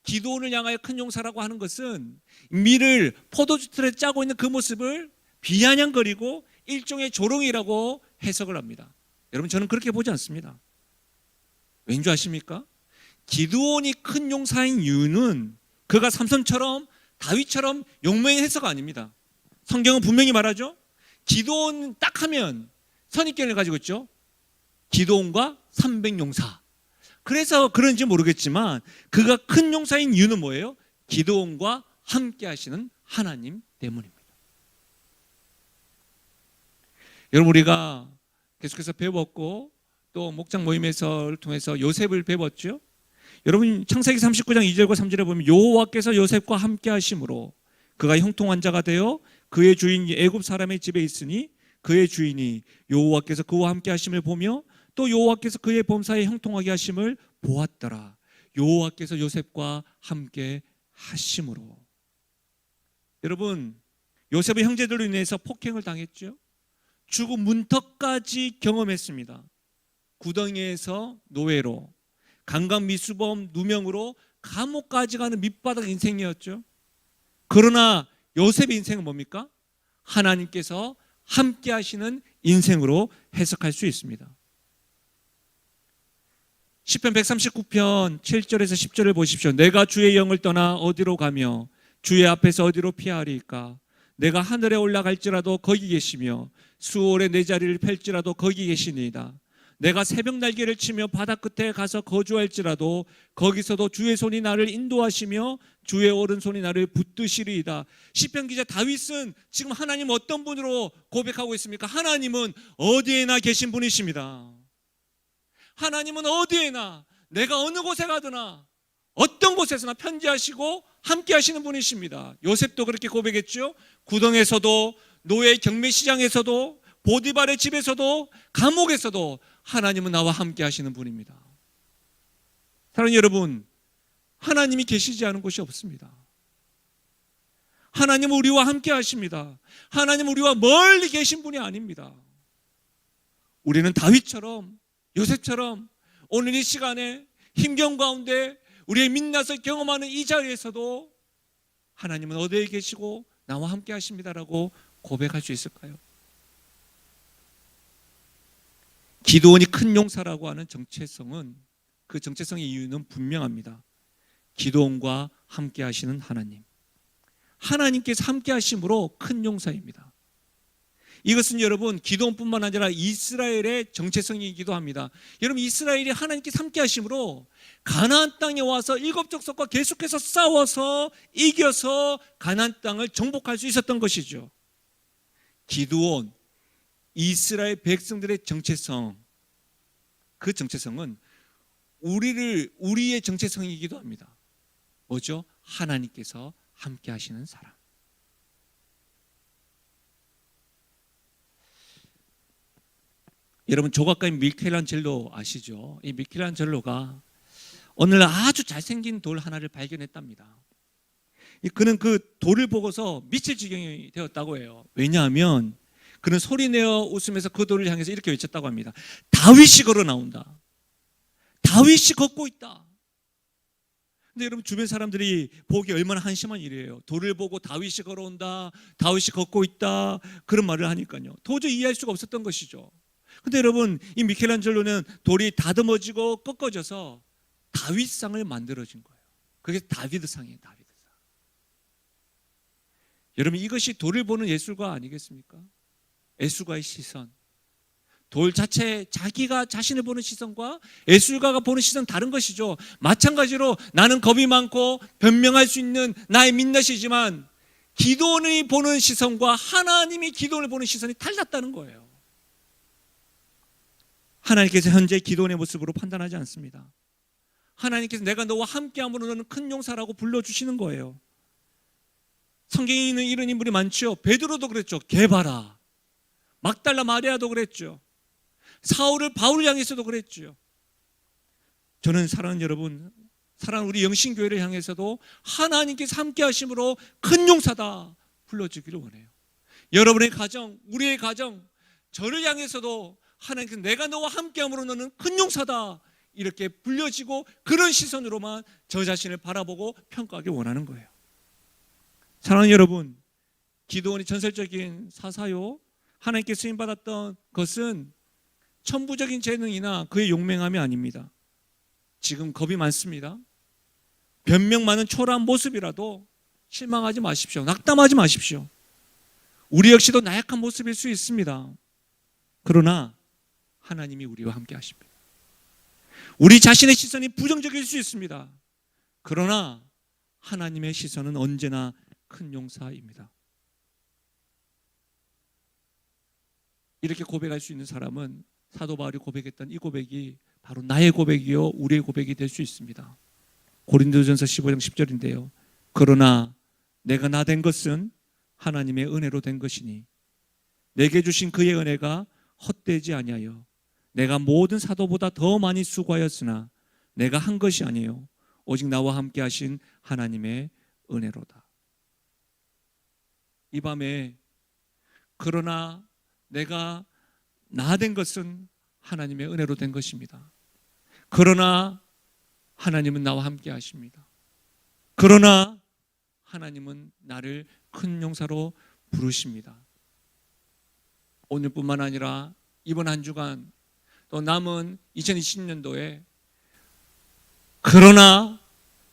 기도원을 향하여 큰 용사라고 하는 것은 밀을 포도주 틀에 짜고 있는 그 모습을 비아냥거리고 일종의 조롱이라고 해석을 합니다. 여러분, 저는 그렇게 보지 않습니다. 왠지 아십니까? 기드온이 큰 용사인 이유는 그가 삼손처럼 다윗처럼 용맹해서가 아닙니다. 성경은 분명히 말하죠. 기드온 딱 하면 선입견을 가지고 있죠. 기드온과 300용사. 그래서 그런지 모르겠지만 그가 큰 용사인 이유는 뭐예요? 기드온과 함께 하시는 하나님 때문입니다. 여러분, 우리가 계속해서 배웠고 또 목장 모임에서를 통해서 요셉을 배웠죠. 여러분, 창세기 39장 2절과 3절에 보면 여호와께서 요셉과 함께 하심으로 그가 형통한 자가 되어 그의 주인이 애굽 사람의 집에 있으니 그의 주인이 여호와께서 그와 함께 하심을 보며 또 여호와께서 그의 범사에 형통하게 하심을 보았더라. 여호와께서 요셉과 함께 하심으로. 여러분, 요셉의 형제들로 인해서 폭행을 당했죠. 죽음 문턱까지 경험했습니다. 구덩이에서 노예로, 강간미수범 누명으로 감옥까지 가는 밑바닥 인생이었죠. 그러나 요셉의 인생은 뭡니까? 하나님께서 함께 하시는 인생으로 해석할 수 있습니다. 시편 139편 7절에서 10절을 보십시오. 내가 주의 영을 떠나 어디로 가며 주의 앞에서 어디로 피하리까? 내가 하늘에 올라갈지라도 거기 계시며 수월에 내 자리를 펼지라도 거기 계시니이다. 내가 새벽 날개를 치며 바다 끝에 가서 거주할지라도 거기서도 주의 손이 나를 인도하시며 주의 오른손이 나를 붙드시리이다. 시편 기자 다윗은 지금 하나님 어떤 분으로 고백하고 있습니까? 하나님은 어디에나 계신 분이십니다. 하나님은 어디에나, 내가 어느 곳에 가더나 어떤 곳에서나 편지하시고 함께 하시는 분이십니다. 요셉도 그렇게 고백했죠. 구덩에서도, 노예 경매시장에서도, 보디발의 집에서도, 감옥에서도 하나님은 나와 함께 하시는 분입니다. 사랑하는 여러분, 하나님이 계시지 않은 곳이 없습니다. 하나님은 우리와 함께 하십니다. 하나님은 우리와 멀리 계신 분이 아닙니다. 우리는 다윗처럼, 요셉처럼 오늘 이 시간에 힘겨운 가운데 우리의 민낯을 경험하는 이 자리에서도 하나님은 어디에 계시고 나와 함께 하십니다라고 고백할 수 있을까요? 기드온이 큰 용사라고 하는 정체성은, 그 정체성의 이유는 분명합니다. 기드온과 함께 하시는 하나님, 하나님께서 함께 하심으로 큰 용사입니다. 이것은 여러분 기드온뿐만 아니라 이스라엘의 정체성이기도 합니다. 여러분, 이스라엘이 하나님께서 함께 하심으로 가나안 땅에 와서 일곱 족속과 계속해서 싸워서 이겨서 가나안 땅을 정복할 수 있었던 것이죠. 기드온, 이스라엘 백성들의 정체성, 그 정체성은 우리의 정체성이기도 합니다. 뭐죠? 하나님께서 함께 하시는 사람. 여러분, 조각가인 미켈란젤로 아시죠? 이 미켈란젤로가 어느 날 아주 잘생긴 돌 하나를 발견했답니다. 그는 그 돌을 보고서 미칠 지경이 되었다고 해요. 왜냐하면 그는 소리내어 웃으면서 그 돌을 향해서 이렇게 외쳤다고 합니다. 다윗이 걸어 나온다. 다윗이 걷고 있다. 근데 여러분, 주변 사람들이 보기 얼마나 한심한 일이에요. 돌을 보고 다윗이 걸어온다, 다윗이 걷고 있다, 그런 말을 하니까요. 도저히 이해할 수가 없었던 것이죠. 근데 여러분, 이 미켈란젤로는 돌이 다듬어지고 꺾어져서 다윗상을 만들어진 거예요. 그게 다비드상이에요. 다비드상. 여러분, 이것이 돌을 보는 예술가 아니겠습니까? 예술가의 시선. 돌 자체, 자기가 자신을 보는 시선과 예술가가 보는 시선 다른 것이죠. 마찬가지로 나는 겁이 많고 변명할 수 있는 나의 민낯이지만 기드온이 보는 시선과 하나님이 기드온을 보는 시선이 달랐다는 거예요. 하나님께서 현재 기드온의 모습으로 판단하지 않습니다. 하나님께서 내가 너와 함께함으로 너는 큰 용사라고 불러주시는 거예요. 성경에 있는 이런 인물이 많죠. 베드로도 그랬죠. 게바라, 막달라 마리아도 그랬죠. 사울을 바울을 향해서도 그랬죠. 저는 사랑하는 여러분, 사랑하는 우리 영신교회를 향해서도 하나님께서 함께 하심으로 큰 용사다 불러주기를 원해요. 여러분의 가정, 우리의 가정, 저를 향해서도 하나님께서 내가 너와 함께함으로 너는 큰 용사다 이렇게 불려지고 그런 시선으로만 저 자신을 바라보고 평가하기 원하는 거예요. 사랑하는 여러분, 기드온이 전설적인 사사요, 하나님께 쓰임받았던 것은 천부적인 재능이나 그의 용맹함이 아닙니다. 지금 겁이 많습니다. 변명 많은 초라한 모습이라도 실망하지 마십시오. 낙담하지 마십시오. 우리 역시도 나약한 모습일 수 있습니다. 그러나 하나님이 우리와 함께 하십니다. 우리 자신의 시선이 부정적일 수 있습니다. 그러나 하나님의 시선은 언제나 큰 용사입니다. 이렇게 고백할 수 있는 사람은 사도 바울이 고백했던 이 고백이 바로 나의 고백이요 우리의 고백이 될 수 있습니다. 고린도전서 15장 10절인데요. 그러나 내가 나 된 것은 하나님의 은혜로 된 것이니 내게 주신 그의 은혜가 헛되지 아니하여 내가 모든 사도보다 더 많이 수고하였으나 내가 한 것이 아니에요. 오직 나와 함께 하신 하나님의 은혜로다. 이 밤에 그러나 내가 나 된 것은 하나님의 은혜로 된 것입니다. 그러나 하나님은 나와 함께 하십니다. 그러나 하나님은 나를 큰 용사로 부르십니다. 오늘뿐만 아니라 이번 한 주간 또 남은 2020년도에 그러나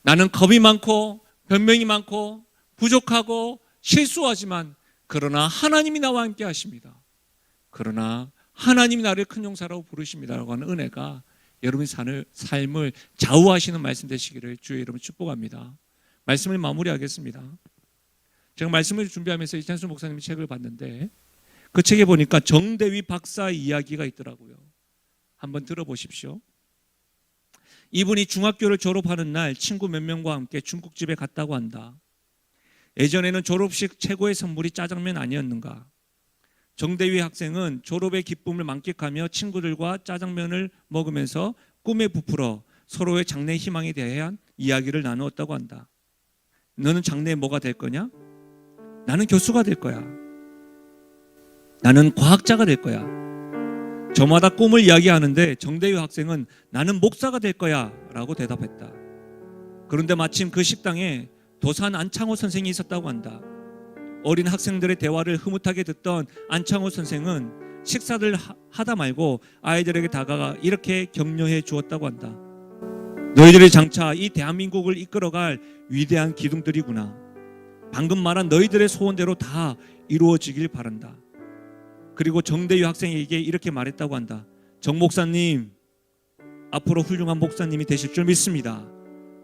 나는 겁이 많고 변명이 많고 부족하고 실수하지만 그러나 하나님이 나와 함께 하십니다. 그러나 하나님이 나를 큰 용사라고 부르십니다라고 하는 은혜가 여러분의 삶을 좌우하시는 말씀 되시기를 주의 이름으로 축복합니다. 말씀을 마무리하겠습니다. 제가 말씀을 준비하면서 이찬수 목사님 책을 봤는데 그 책에 보니까 정대위 박사 이야기가 있더라고요. 한번 들어보십시오. 이분이 중학교를 졸업하는 날 친구 몇 명과 함께 중국집에 갔다고 한다. 예전에는 졸업식 최고의 선물이 짜장면 아니었는가. 정대위 학생은 졸업의 기쁨을 만끽하며 친구들과 짜장면을 먹으면서 꿈에 부풀어 서로의 장래 희망에 대한 이야기를 나누었다고 한다. 너는 장래에 뭐가 될 거냐? 나는 교수가 될 거야. 나는 과학자가 될 거야. 저마다 꿈을 이야기하는데 정대위 학생은 나는 목사가 될 거야 라고 대답했다. 그런데 마침 그 식당에 도산 안창호 선생이 있었다고 한다. 어린 학생들의 대화를 흐뭇하게 듣던 안창호 선생은 식사를 하다 말고 아이들에게 다가가 이렇게 격려해 주었다고 한다. 너희들이 장차 이 대한민국을 이끌어갈 위대한 기둥들이구나. 방금 말한 너희들의 소원대로 다 이루어지길 바란다. 그리고 정대유 학생에게 이렇게 말했다고 한다. 정 목사님, 앞으로 훌륭한 목사님이 되실 줄 믿습니다.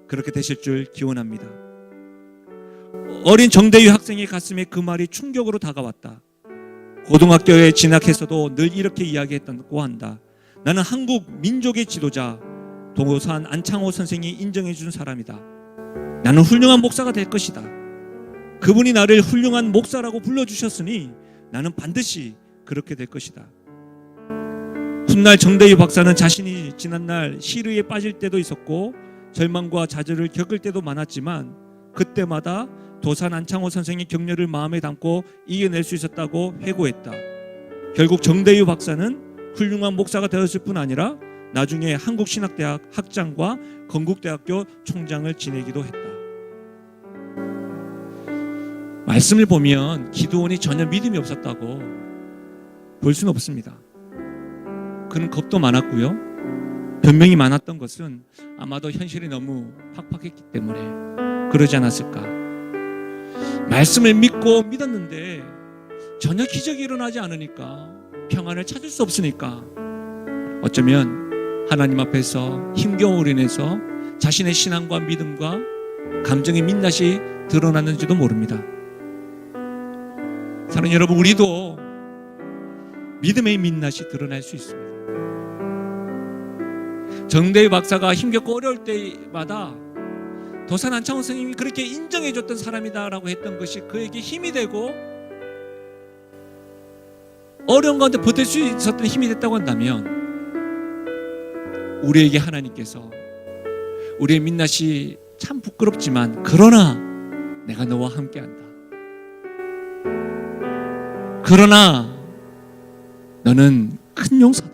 그렇게 되실 줄 기원합니다. 어린 정대유 학생의 가슴에 그 말이 충격으로 다가왔다. 고등학교에 진학해서도 늘 이렇게 이야기했다고 한다. 나는 한국 민족의 지도자 도산 안창호 선생이 인정해 준 사람이다. 나는 훌륭한 목사가 될 것이다. 그분이 나를 훌륭한 목사라고 불러주셨으니 나는 반드시 그렇게 될 것이다. 훗날 정대유 박사는 자신이 지난날 시류에 빠질 때도 있었고 절망과 좌절을 겪을 때도 많았지만 그때마다 도산 안창호 선생의 격려를 마음에 담고 이겨낼 수 있었다고 회고했다. 결국 정대유 박사는 훌륭한 목사가 되었을 뿐 아니라 나중에 한국신학대학 학장과 건국대학교 총장을 지내기도 했다. 말씀을 보면 기드온이 전혀 믿음이 없었다고 볼 수는 없습니다. 그는 겁도 많았고요. 변명이 많았던 것은 아마도 현실이 너무 팍팍했기 때문에 그러지 않았을까. 말씀을 믿고 믿었는데 전혀 기적이 일어나지 않으니까 평안을 찾을 수 없으니까 어쩌면 하나님 앞에서 힘겨움으로 인해서 자신의 신앙과 믿음과 감정의 민낯이 드러났는지도 모릅니다. 사랑하는 여러분, 우리도 믿음의 민낯이 드러날 수 있습니다. 정대유 박사가 힘겹고 어려울 때마다 도산 안창호 선생님이 그렇게 인정해줬던 사람이다라고 했던 것이 그에게 힘이 되고 어려운 가운데 버틸 수 있었던 힘이 됐다고 한다면 우리에게 하나님께서 우리의 민낯이 참 부끄럽지만 그러나 내가 너와 함께한다. 그러나 너는 큰 용사다.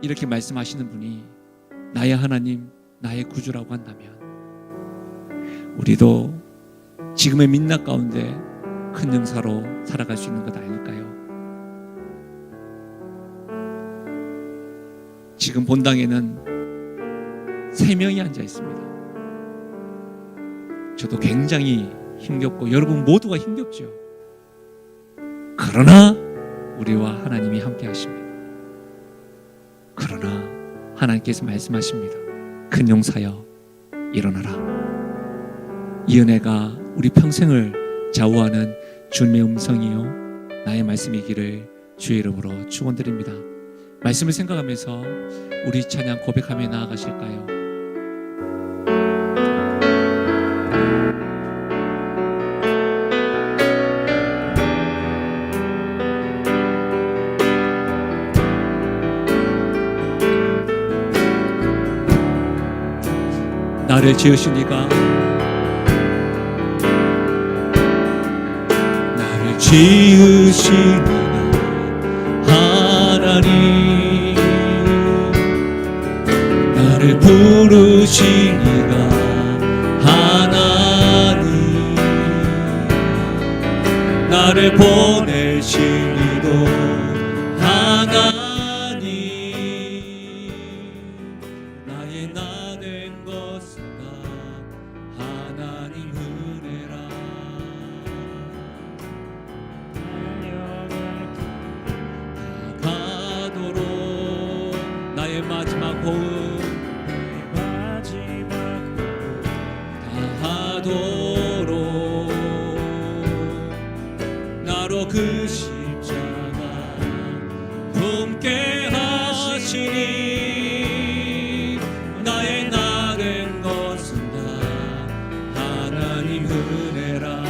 이렇게 말씀하시는 분이 나의 하나님, 나의 구주라고 한다면 우리도 지금의 민낯 가운데 큰 용사로 살아갈 수 있는 것 아닐까요? 지금 본당에는 3명이 앉아 있습니다. 저도 굉장히 힘겹고 여러분 모두가 힘겹죠. 그러나 우리와 하나님이 함께 하십니다. 그러나 하나님께서 말씀하십니다. 큰 용사여 일어나라. 이 은혜가 우리 평생을 좌우하는 주님의 음성이요 나의 말씀이기를 주의 이름으로 축원드립니다. 말씀을 생각하면서 우리 찬양 고백하며 나아가실까요? 나를 지으신 이가 나를 지으신 이가 하나님 나를 부르신 이가 하나님 나를 보내신 이도 하나님 나의 나 된 것은 다 하나님 은혜라 가도록 나의 마지막 호흡 다하도록 나로 그 십자가 품게 하시니 나의 나 된 것은 다 하나님 은혜라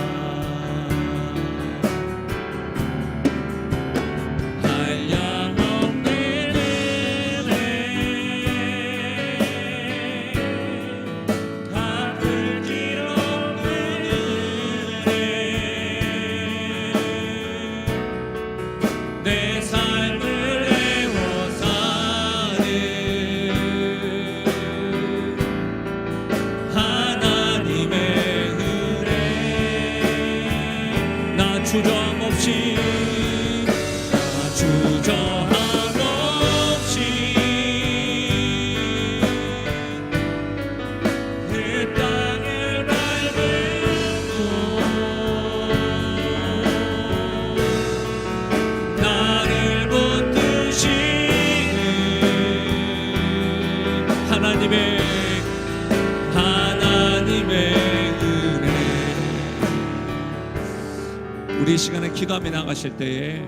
한량없는 은혜 갚을 길 없는 은혜 내 삶을 애워 사는 하나님의 은혜 나 주저함 없이 그 땅을 밟고 나를 붙드시는 하나님의 은혜 우리 이 시간에 기도하며 나가실 때에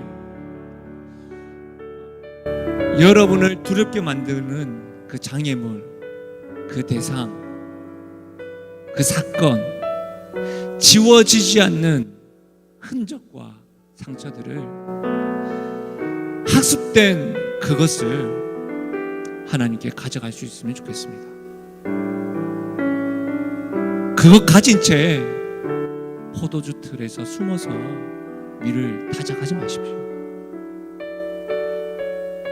여러분을 두렵게 만드는 그 장애물, 그 대상, 그 사건, 지워지지 않는 흔적과 상처들을 학습된 그것을 하나님께 가져갈 수 있으면 좋겠습니다. 그것 가진 채 포도주 틀에서 숨어서 미를 타작하지 마십시오.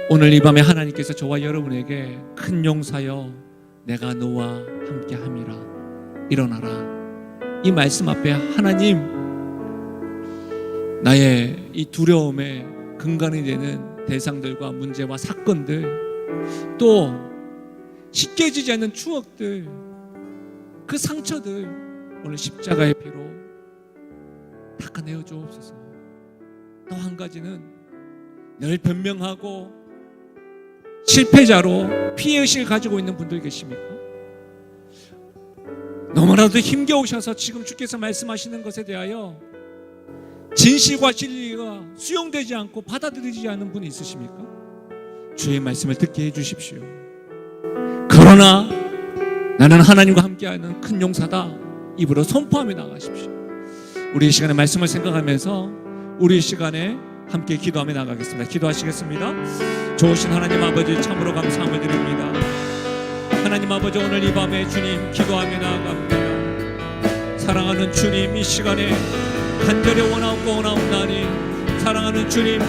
오늘 이 밤에 하나님께서 저와 여러분에게 큰 용사여 내가 너와 함께 함이라 일어나라 이 말씀 앞에 하나님 나의 이 두려움의 근간이 되는 대상들과 문제와 사건들 또 씻겨지지 않는 추억들 그 상처들 오늘 십자가의 피로 닦아내어 주옵소서. 또 한 가지는 늘 변명하고 실패자로 피해의식을 가지고 있는 분들 계십니까? 너무나도 힘겨우셔서 지금 주께서 말씀하시는 것에 대하여 진실과 진리가 수용되지 않고 받아들이지 않는 분이 있으십니까? 주의 말씀을 듣게 해주십시오. 그러나 나는 하나님과 함께하는 큰 용사다 입으로 선포하며 나가십시오. 우리 이 시간에 말씀을 생각하면서 우리 이 시간에 함께 기도하며 나가겠습니다. 기도하시겠습니다. 좋으신 하나님 아버지 참으로 감사함을 드립니다. 하나님 아버지 오늘 이 밤에 주님 기도하며 나아갑니다. 사랑하는 주님, 이 시간에 간절히 원하옵나니 사랑하는 주님,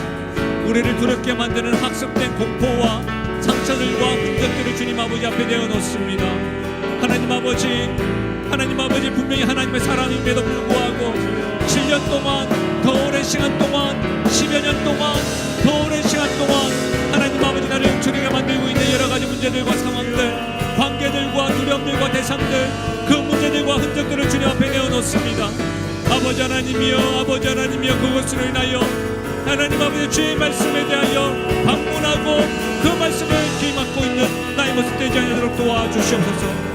우리를 두렵게 만드는 학습된 공포와 상처들과 흔적들을 주님 아버지 앞에 내어놓습니다. 하나님 아버지 분명히 하나님의 사랑임에도 불구하고 7년 동안 더 오랜 시간 동안 10여 년 동안 더 오랜 시간 동안 하나님 아버지 나를 영출하게 만들고 있는 여러 가지 문제들과 상황들, 관계들과 두려움들과 대상들, 그 문제들과 흔적들을 주님 앞에 내어놓습니다. 아버지 하나님이여 그것으로 인하여 하나님 아버지 주의 말씀에 대하여 방문하고 그 말씀을 귀 막고 있는 나의 모습 되지 않도록 도와주시옵소서.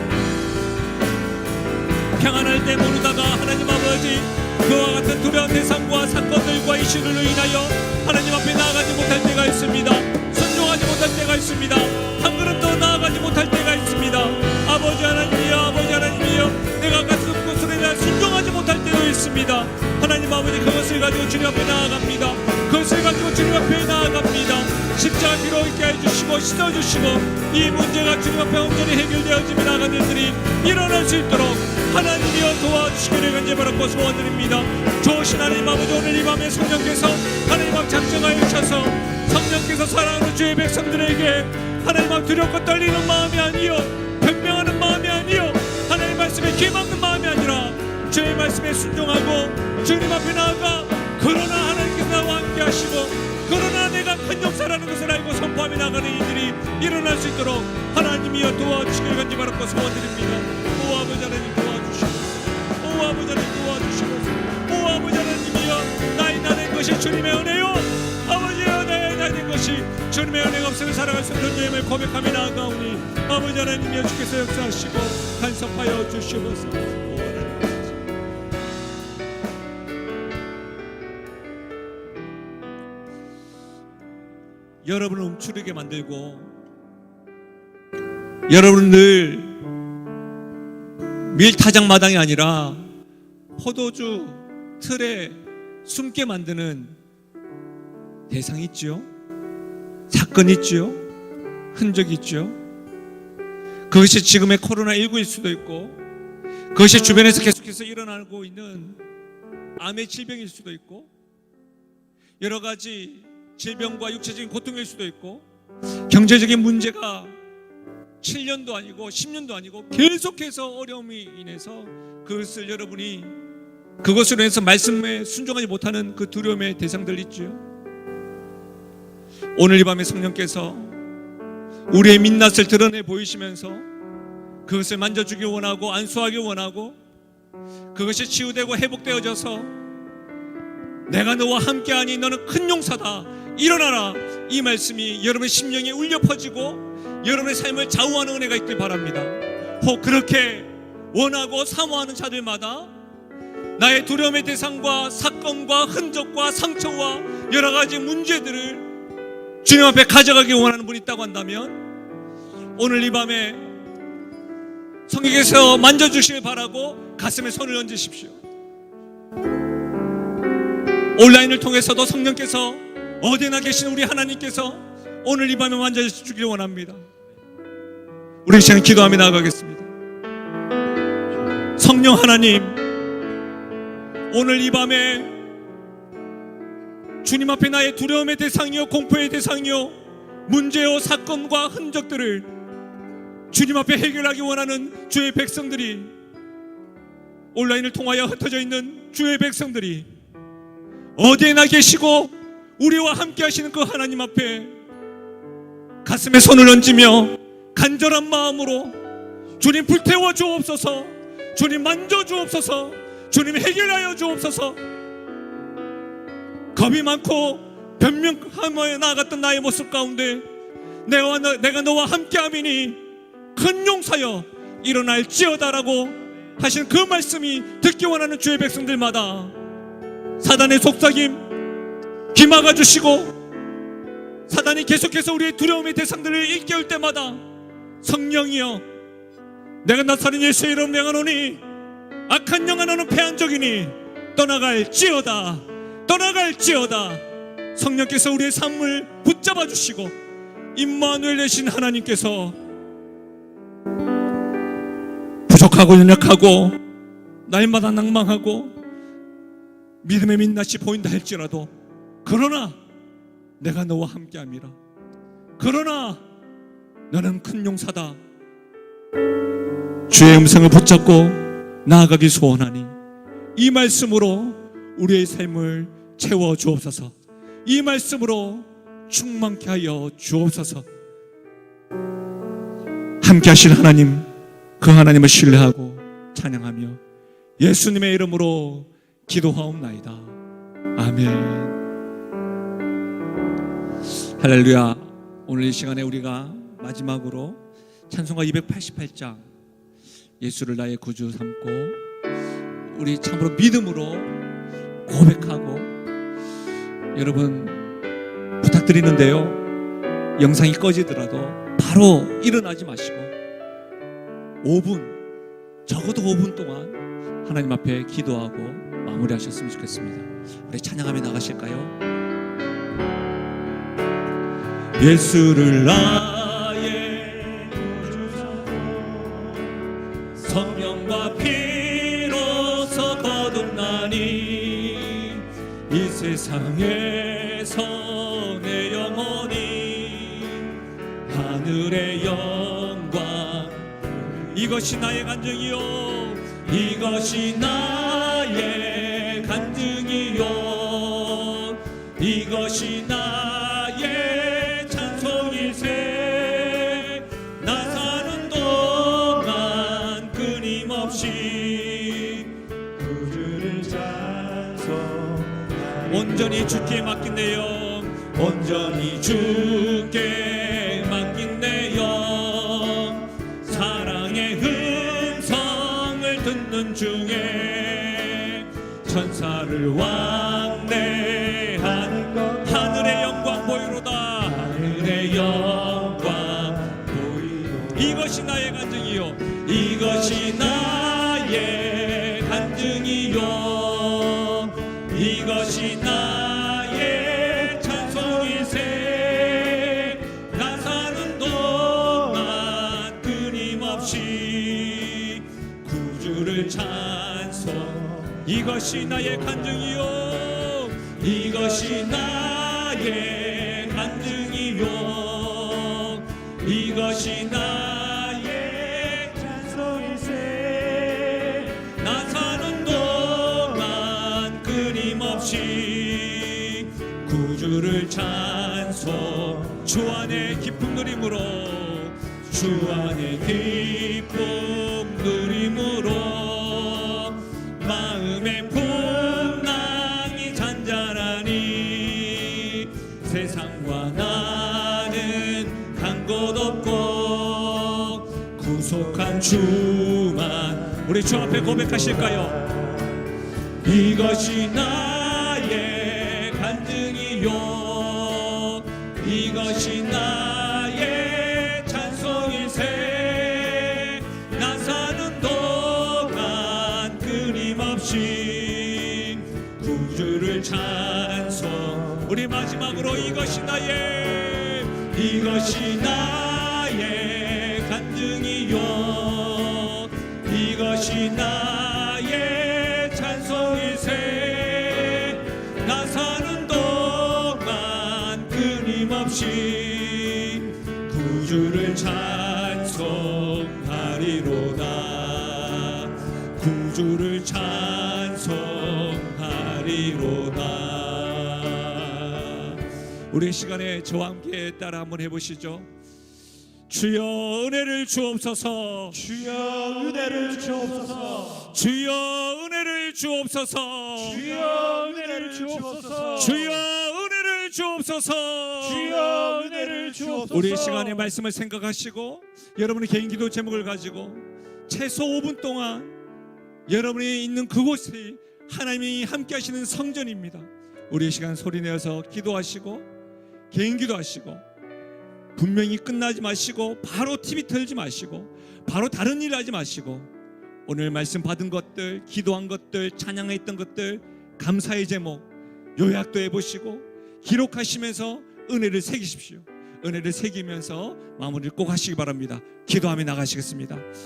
평안할 때 모르다가 하나님 아버지 그와 같은 두려운 대상과 사건들과 이슈들로 인하여 하나님 앞에 나아가지 못할 때가 있습니다. 순종하지 못할 때가 있습니다. 한 걸음 더 나아가지 못할 때가 있습니다. 아버지 하나님이여 내가 가슴 곳으로 인하여 순종하지 못할 때도 있습니다. 하나님 아버지 그것을 가지고 주님 앞에 나아갑니다. 그것을 가지고 주님 앞에 나아갑니다. 십자가 필요 있게 해주시고 씻어주시고 이 문제가 주님 앞에 온전히 해결되어지며 나가는 일들이 일어날 수 있도록 하나님이여 도와주시기를 간절히 소원드립니다. 좋으신 하나님 아버지 오늘 이 밤에 성령께서 하나님 앞 작정하여 주셔서 성령께서 사랑하는 주의 백성들에게 하나님 앞 두렵고 떨리는 마음이 아니요 변명하는 마음이 아니요 하나님 말씀에 귀 막는 마음이 아니라 주의 말씀에 순종하고 주님 앞에 나아가 그러나 하나님께서 나와 함께 하시고 그러나 내가 큰 역사라는 것을 알고 선포하며 나가는 이들이 일어날 수 있도록 하나님이여 도와주시길 간절히 소원드립니다. 오 아버지 하나님 도와주시옵소서. 오 아버지 하나님 도와주시옵소서. 오 아버지 하나님이여 나의 나된 것이 주님의 은혜요 아버지여 나의 나된 것이 주님의 은혜가 없으면 살아갈 수 없는 주님을 고백하며 나아가오니 아버지 하나님이여 주께서 역사하시고 간섭하여 주시옵소서. 여러분을 움츠리게 만들고 여러분은 늘 밀타작마당이 아니라 포도주 틀에 숨게 만드는 대상이 있죠. 사건이 있죠. 흔적이 있죠. 그것이 지금의 코로나19일 수도 있고 그것이 주변에서 계속해서 일어나고 있는 암의 질병일 수도 있고 여러 가지 질병과 육체적인 고통일 수도 있고 경제적인 문제가 7년도 아니고 10년도 아니고 계속해서 어려움이 인해서 그것을 여러분이 그것으로 인해서 말씀에 순종하지 못하는 그 두려움의 대상들 있죠. 오늘 이 밤에 성령께서 우리의 민낯을 드러내 보이시면서 그것을 만져주길 원하고 안수하길 원하고 그것이 치유되고 회복되어져서 내가 너와 함께하니 너는 큰 용사다 일어나라 이 말씀이 여러분의 심령에 울려 퍼지고 여러분의 삶을 좌우하는 은혜가 있길 바랍니다. 혹 그렇게 원하고 사모하는 자들마다 나의 두려움의 대상과 사건과 흔적과 상처와 여러 가지 문제들을 주님 앞에 가져가기 원하는 분이 있다고 한다면 오늘 이 밤에 성령께서 만져주시길 바라고 가슴에 손을 얹으십시오. 온라인을 통해서도 성령께서 어디나 계신 우리 하나님께서 오늘 이 밤에 만져주길 원합니다. 우리 시간 기도하며 나아가겠습니다. 성령 하나님, 오늘 이 밤에 주님 앞에 나의 두려움의 대상이요 공포의 대상이요 문제요 사건과 흔적들을 주님 앞에 해결하기 원하는 주의 백성들이 온라인을 통하여 흩어져 있는 주의 백성들이 어디에나 계시고 우리와 함께 하시는 그 하나님 앞에 가슴에 손을 얹으며 간절한 마음으로 주님 불태워 주옵소서, 주님 만져 주옵소서, 주님 해결하여 주옵소서. 겁이 많고 변명하며 나아갔던 나의 모습 가운데 내가 너와 함께함이니 큰 용사여 일어날지어다라고 하신 그 말씀이 듣기 원하는 주의 백성들마다 사단의 속삭임 기막아 주시고 사단이 계속해서 우리의 두려움의 대상들을 일깨울 때마다 성령이여 내가 나사렛 예수의 이름 명하노니 악한 영아 너는 패한 적이니 떠나갈지어다 성령께서 우리의 삶을 붙잡아 주시고 임마누엘 되신 하나님께서 부족하고 연약하고 날마다 낭망하고 믿음의 민낯이 보인다 할지라도 그러나 내가 너와 함께함이라. 그러나 너는 큰 용사다. 주의 음성을 붙잡고 나아가기 소원하니 이 말씀으로 우리의 삶을 채워 주옵소서. 이 말씀으로 충만케 하여 주옵소서. 함께 하실 하나님, 그 하나님을 신뢰하고 찬양하며 예수님의 이름으로 기도하옵나이다. 아멘. 할렐루야. 오늘 이 시간에 우리가 마지막으로 찬송가 288장 예수를 나의 구주 삼고 우리 참으로 믿음으로 고백하고 여러분 부탁드리는데요, 영상이 꺼지더라도 바로 일어나지 마시고 5분, 적어도 5분 동안 하나님 앞에 기도하고 마무리하셨으면 좋겠습니다. 우리 찬양하며 나가실까요? 예수를 나의 구주 삼고 성령과 피로서 거듭나니 이 세상에서 내 영혼이 하늘의 영광. 이것이 나의 간증이요, 이것이 나의 간증이요, 이것이 나의 찬송일세. 나 사는 동안 끊임없이 구주를 찬송하리. 온전히 주께 맡긴 내 영, 온전히 주께 맡긴 내 영, 사랑의 음성을 듣는 중에 천사를 왕래하는 것. 하늘의 영광 보이로다. 하늘의 영광 보이로다. 이것이 나의 간증이요, 이것이 나의 간증이요, 이것이 나의 찬송일세. 나 사는 동안 끊임없이 구주를 찬송. 이것이 나의 간증이요, 이것이 나의 간증이요, 이것이 나의 찬송일세. 나 사는 동안 끊임없이 구주를 찬송. 주 안에 기쁨 누림으로, 주 안에 기쁨 누림으로 마음의 풍랑이 잔잔하니 세상과 나는 간 곳 없고 구속한 주만. 우리 주 앞에 고백하실까요? 이것이 나의 간증이요, 이것이 나의 찬송일세. 나 사는 동안 끊임없이 구주를 찬송. 우리 마지막으로 이것이 나의, 이것이 나의 간증이요, 이것이 나의 찬송일세. 나 사는 동안 끊임없이 구주를 찬송하리로다. 구주를 찬송하리로다. 우리 시간에 저와 함께 따라 한번 해보시죠. 주여 은혜를 주옵소서. 주여 은혜를 주옵소서. 주여 은혜를 주옵소서. 주여 은혜를 주옵소서. 주여 은혜를 주옵소서. 주여 은혜를 주옵소서. 우리 시간의 말씀을 생각하시고 여러분의 개인 기도 제목을 가지고 최소 5분 동안 여러분이 있는 그곳이 하나님이 함께 하시는 성전입니다. 우리 시간 소리내어서 기도하시고 개인 기도하시고 분명히 끝나지 마시고 바로 TV 틀지 마시고 바로 다른 일 하지 마시고 오늘 말씀 받은 것들, 기도한 것들, 찬양했던 것들, 감사의 제목 요약도 해보시고 기록하시면서 은혜를 새기십시오. 은혜를 새기면서 마무리를 꼭 하시기 바랍니다. 기도하며 나가시겠습니다.